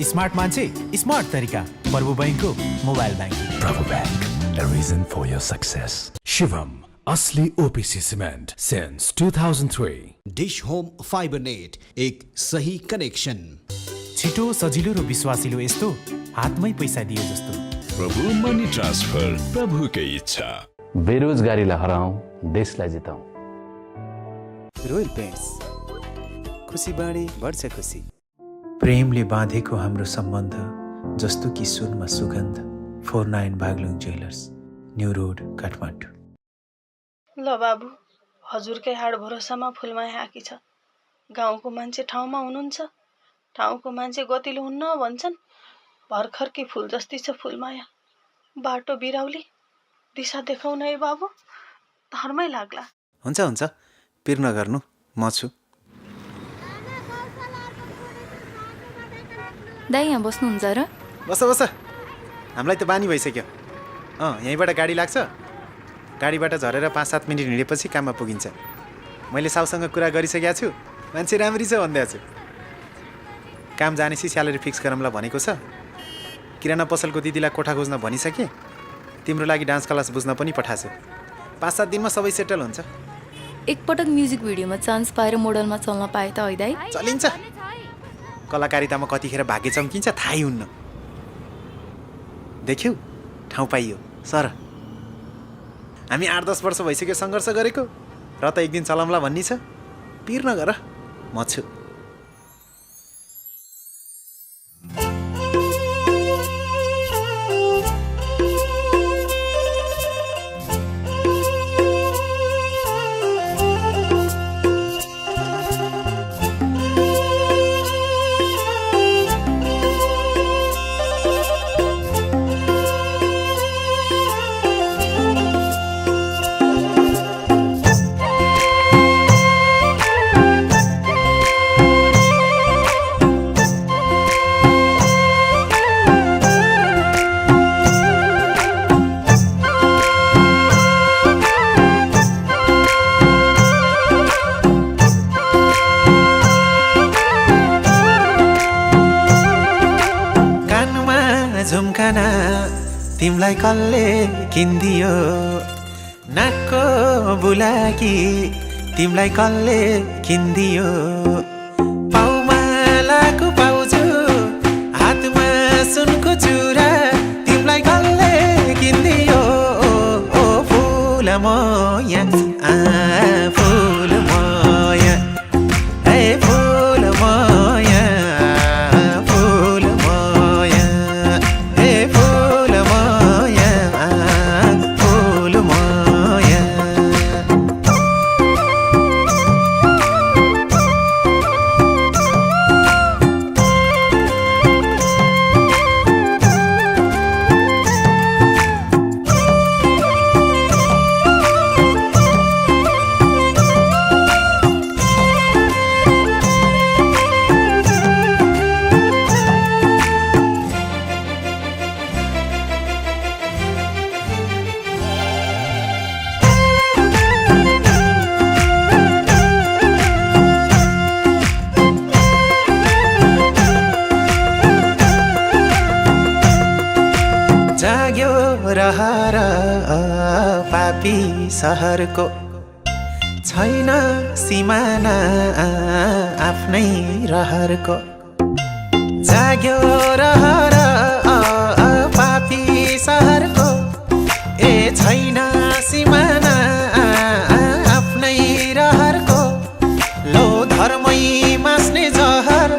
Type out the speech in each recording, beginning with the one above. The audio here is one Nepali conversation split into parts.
स्मार्ट मान्छे स्मार्ट तरिका प्रभु बैंकको mobile banking Prabhu Bank, a reason for your success. Shivam, असली OPC cement since 2003. Dish home fibre net, एक सही कनेक्सन। छिटो सजिलो र विश्वासिलो यस्तो हातमै पैसा दियो जस्तो। प्रभु मनी ट्रान्सफर, प्रभुकै इच्छा। बेरोजगारीलाई हराउँ, देशलाई जिताउँ। रोयल पेन्ट्स, खुसी बाँडी बढ्छ खुसी। प्रेमले बाँधेको हाम्रो सम्बन्ध जस्तो कि सुनमा सुगन्ध। 49 Baglung jewellers, new road, Kathmandu. ल बाबु, हजुरकै हाड भरोसामा फुलमाया आकी छ। गाउँको मान्छे ठाउँमा हुनुहुन्छ, ठाउँको मान्छे गतिलो हुन्न भन्छन्। भर्खरकी फुल जस्ती छ फुलमाया। बाटो बिराउली, दिशा देखाउन है बाबु, धर्मै लाग्ला। हुन्छ हुन्छ, पिर नगर्नु, म छु। दाइ यहाँ बस्नुहुन्छ र? बस बस, हामीलाई त बानी भइसक्यो। यहीँबाट गाडी लाग्छ, गाडीबाट झरेर 5-7 मिनट हिँडेपछि काममा पुगिन्छ। मैले साउसँग कुरा गरिसकेको छु, मान्छे राम्री छ भनिदिएको छु। काम जानेपछि स्यालेरी फिक्स गरौँला भनेको छ। किराना पसलको दिदीलाई कोठा खोज्न भनिसकेँ। तिम्रो लागि डान्स क्लास बुझ्न पनि पठाएको छु। 5-7 दिनमा सबै सेटल हुन्छ। एकपटक म्युजिक भिडियोमा चान्स पाएर मोडलमा चल्न पाए त है दाइ? चलिन्छ। कलाकारितामा कतिखेर भाग्य चम्किन्छ थाहै हुन्न। देख्यौ, ठाउँ पाइयो सर। हामी 8-10 वर्ष भइसक्यो सङ्घर्ष गरेको, र त एक दिन चलाउँला भन्ने छ। पिर नगर, म छु। झुम्काना तिमलाई कसले किन्दियो, नाकको बुलाकी तिमलाई कसले किन्दियो, पाउमालाको पाउजु हातमा सुनको चुरा तिमलाई कसले किन्दियो। ओ फुल मोया, फुल मोया, ए फुल मोया, फुल मोया, ए फुल मोया, फुल मोया। जाग्यो रहर पापी सहरको, छैन सिमाना आफ्नै रहरको। जाग्यो रहर पापी सहरको, ए छैन सिमाना आफ्नै रहरको। लो धर्मै मास्ने जहर,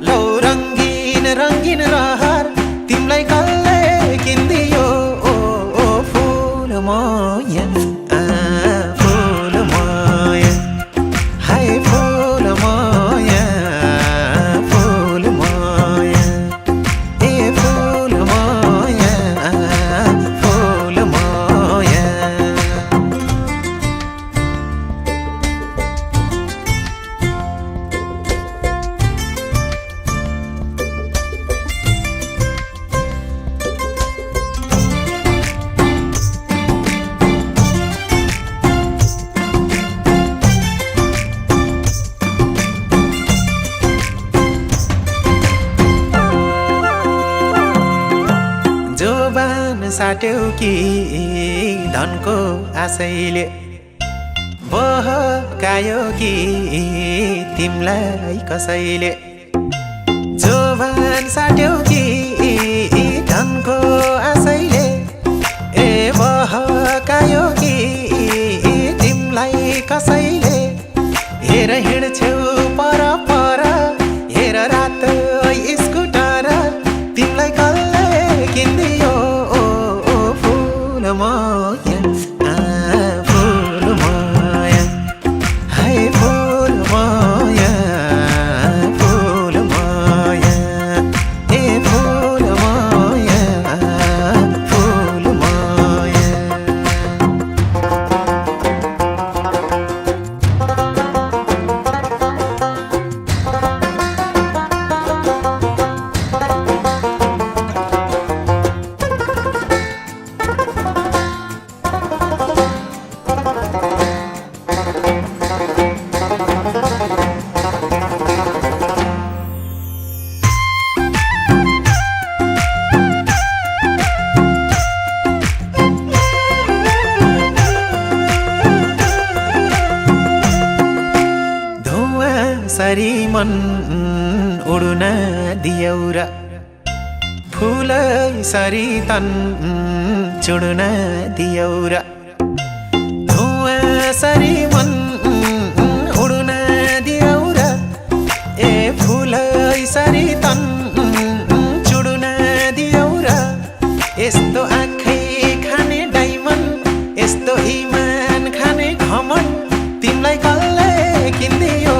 लो रङ्गिन रङ्गिन रहर तिमलाई कसले किन्दियो। ओ फुल मोया, फुल मोया, हाय फुल मोया, फुल मोया, ए फुल मोया, फुल मोया। साट्यौ कि धनको आशैले बहकायो कि तिमलाई कसैले जोभान साट्यौ कि धनको आशैले ए बहकायो कि तिमलाई कसैले हेर हिँड्छौ पर पर हेर रात स्कुटर तिमलाई कसले किन्दियो फुल माया फुल माया हाय फुल माया फुल माया a full Maya full Maya sorry मन उडुन दियौरा फुल सरी तन चुडुन दियौरा धुवा सरी मन उडुन दियौरा ए फुल सरी तन चुडुन दियौरा यस्तो आँखै खाने डाइमन्ड यस्तो इमान खाने घमण्ड तिमलाई कसले किन्दियो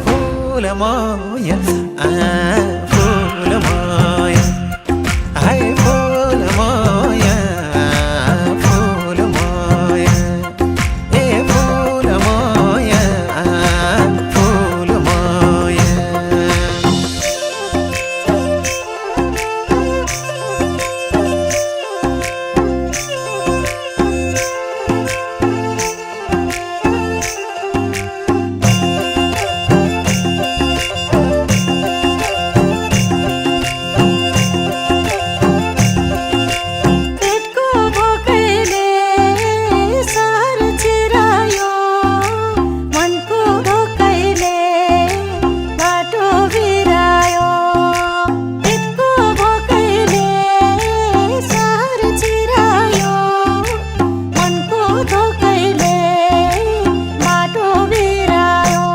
फुल माया फुल माया हाय फुल माया फुल माया ए फुल माया फुल माया पेटको भोकैले सहर चिरायो मनको भोकैले बाटो बिरायो पेटको भोकैले सहर चिरायो मनको भोकैले बाटो बिरायो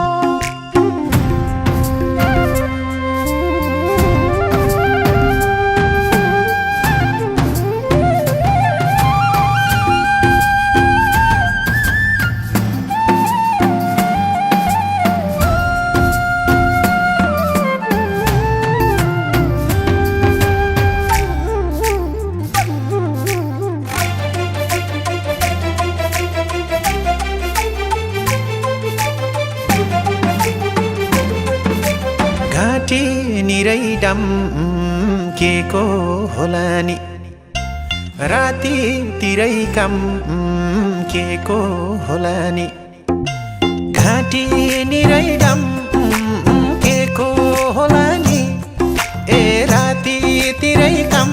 घाँटी निरै डम के को होला नि रातितिरै काम के को होला नि घाँटी निरै डम के को होला नि ए रातितिरै काम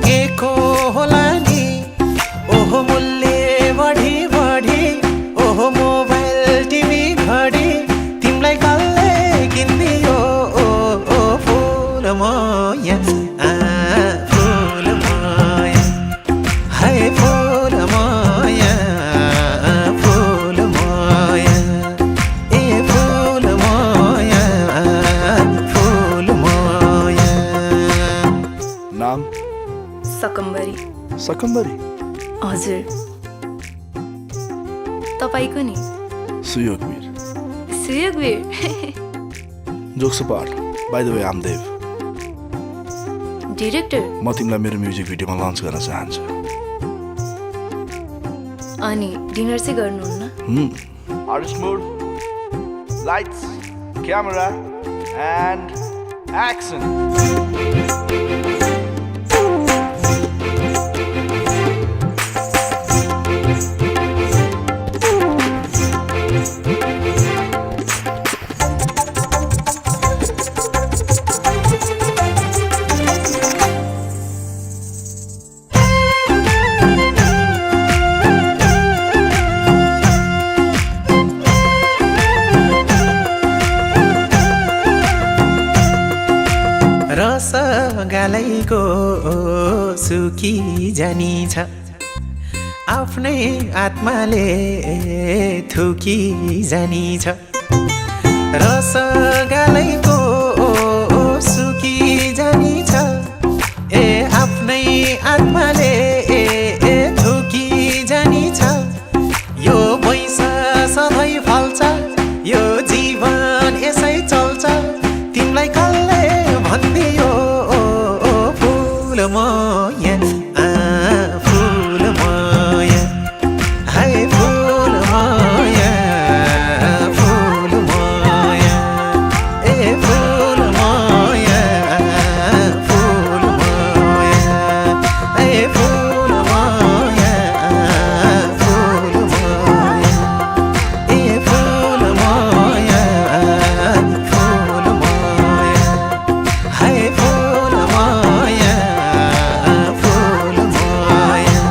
के को होला नि ओहो मूल्य बढी बढी ओहो मोबाइल टिभी घडी तिमलाई कसले किन्दियो फुल माया फुल माया हाय फुल माया फुल माया ए फुल माया फुल माया नाम सकम्बरी सकम्बरी हजुर तपाईँको नि Suyogveer Suyogveer jokes apart by the way I'm Dev director म तिमीलाई मेरो म्युजिक भिडियोमा लन्च गर्न चाहन्छु अनि डिनर चाहिँ गर्नुहुन्न artist mode lights camera and action गालैको सुकी जानी छ आफ्नै आत्माले थुकी जानी छ रस गालैको सुकी जानी छ ए आफ्नै आत्माले थुकी जानी छ यो वैश सधैँ फल्छ यो जीवन यसै चल्छ तिमीलाई कसले भनिदियो फुल माया फुल माया हाय फुल माया फुल माया a full Maya full Maya a full Maya full Maya a full Maya full Maya hi full Maya full Maya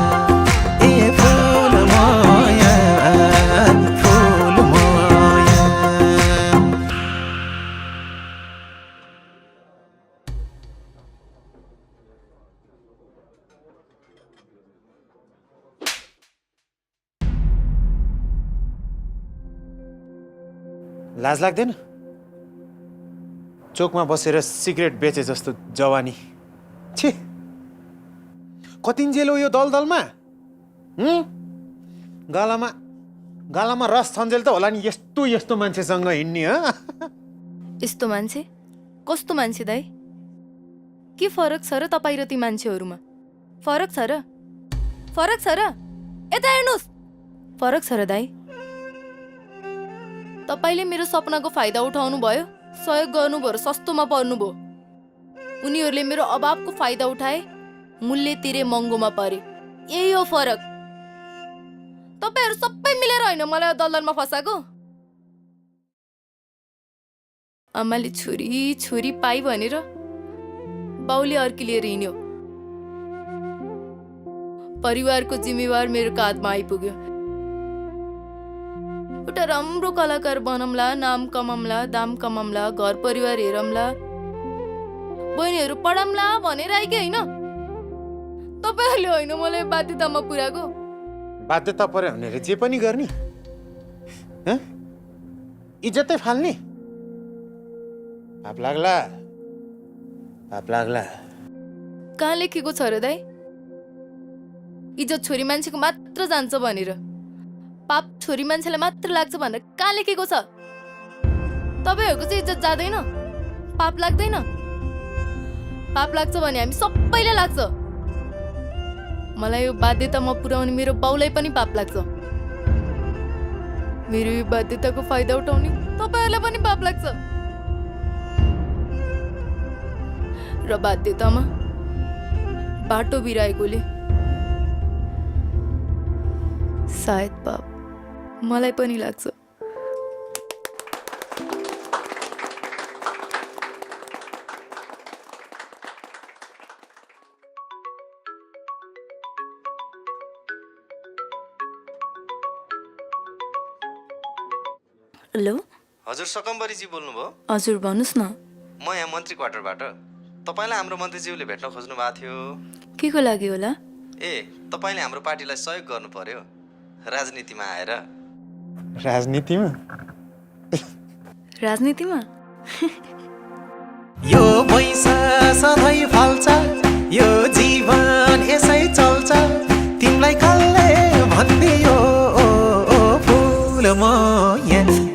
a full माया फुल माया लाज लाग्दैन चोकमा बसेर सिगरेट बेचे जस्तो जवानी छे कतिन्जेल हो यो दलदलमा गालामा रस छन्जेल त होला नि यस्तो यस्तो मान्छेसँग हिँड्ने यस्तो मान्छे कस्तो मान्छे दाइ के फरक छ र तपाईँ र ती मान्छेहरूमा फरक छ र यता हेर्नुहोस् फरक छ र दाइ तपाईँले मेरो सपनाको फाइदा उठाउनु भयो सहयोग गर्नुभयो र सस्तोमा पर्नुभयो उनीहरूले मेरो अभावको फाइदा उठाए मूल्य तिरे महँगोमा परे यही हो फरक तपाईँहरू सबै मिलेर होइन मलाई दलदलमा फसाएको आमाले छोरी पाइ भनेर बाउले अर्की लिएर हिँड्यो परिवारको जिम्मेवार मेरो काँधमा आइपुग्यो एउटा राम्रो कलाकार बनौँला नाम कमाउँला दाम कमाउँला घर परिवार हेरौँला बहिनीहरू पढाउँला भनेर आइके होइन तपाईँहरूले होइन मलाई बाध्यतामा पुर्याएको बाध्यता पर्यो भनेर जे पनि गर्ने इज्जतै फाल्ने पाप लाग्ला कहाँ लेखेको छ र दाइ इज्जत छोरी मान्छेको मात्र जान्छ भनेर पाप छोरी मान्छेलाई मात्र लाग्छ भनेर कहाँ लेखेको छ तपाईँहरूको चाहिँ इज्जत जाँदैन पाप लाग्दैन पाप लाग्छ भने हामी सबैलाई लाग्छ मलाई यो बाध्यतामा पुर्याउने मेरो बाउलाई पनि पाप लाग्छ मेरो यो बाध्यताको फाइदा उठाउने तपाईँहरूलाई पनि पाप लाग्छ र बाध्यतामा बाटो बिराएकोले सायद पाप मलाई पनि लाग्छ हेलो हजुर सकम्बरीजी बोल्नुभयो हजुर भन्नुहोस् न म यहाँ मन्त्री क्वार्टरबाट तपाईँलाई हाम्रो मन्त्रीज्यूले भेट्न खोज्नु भएको थियो के को लागि होला ए तपाईँले हाम्रो पार्टीलाई सहयोग गर्नु पर्यो राजनीतिमा आएर राजनीतिमा यो पैसा सधैँ फल्छ यो जीवन यसै चल्छ तिमीलाई कसले भनिदियो फुल माया